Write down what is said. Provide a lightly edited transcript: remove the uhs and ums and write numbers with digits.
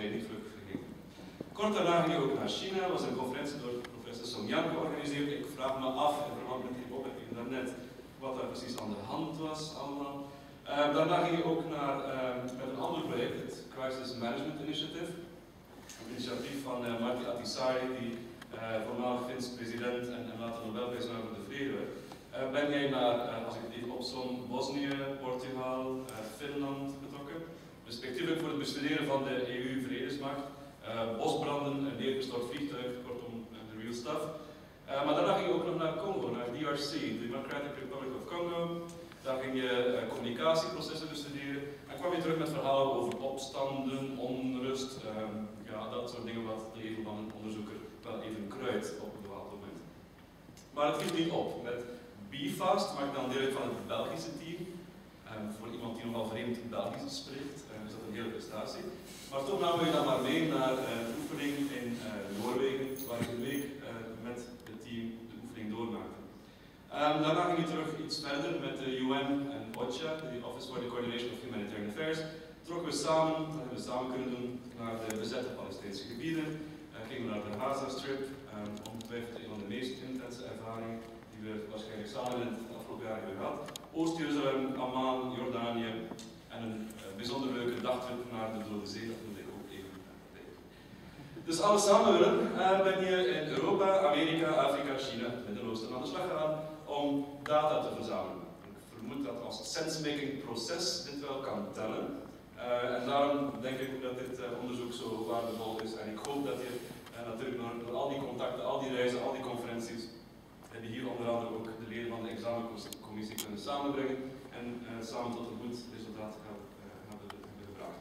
hij niet vlug vergeten. Kort daarna ging hij ook naar China, was een conferentie door professor Song Yan georganiseerd. Ik vraag me af, in verband met die opmerking daarnet, wat daar precies aan de hand was allemaal. Daarna ging hij ook naar met een ander project, het Crisis Management Initiative. Een initiatief van Marty Ahtisaari, die voormalig Fins president en later Nobelprijswinnaar voor de vrede werd. Ben jij naar, als ik het even opsom, Bosnië, Portugal, Finland betrokken, respectievelijk voor het bestuderen van de EU-vredesmacht, bosbranden, een neergestort vliegtuig, kortom de real stuff. Maar daarna ging je ook nog naar Congo, naar DRC, Democratic Republic of Congo. Daar ging je communicatieprocessen bestuderen en kwam je terug met verhalen over opstanden, onrust, ja, dat soort dingen wat het leven van een onderzoeker wel even kruidt op een bepaald moment. Maar het hield niet op. Met BFAST maak ik dan deel uit van het Belgische team. Voor iemand die nogal vreemd Belgisch spreekt, is dat een hele prestatie. Maar toch namen we dan maar mee naar de oefening in Noorwegen, waar ik een week met het team de oefening doormaakte. Daarna ging je terug iets verder met de UN en OCHA, de Office for the Coordination of Humanitarian Affairs. Trokken we samen, dat hebben we samen kunnen doen, naar de bezette Palestijnse gebieden. Gingen we naar de Gaza-strip, ongetwijfeld een van de meest intense ervaringen die we waarschijnlijk samen in het afgelopen jaar hebben gehad. Oost-Jeruzalem, Amman, Jordanië en een bijzonder leuke dagtrip naar de Dode Zee, dat moet ik ook even bij. Dus alles samen ben je in Europa, Amerika, Afrika, China, Midden-Oosten aan de slag gegaan om data te verzamelen. Ik vermoed dat als sense-making proces dit wel kan tellen. En daarom denk ik dat dit onderzoek zo waardevol is. En ik hoop dat je natuurlijk door al die contacten, al die reizen, al die conferenties, die hier onder andere ook de leden van de examencommissie kunnen samenbrengen en samen tot een goed resultaat hebben gebracht.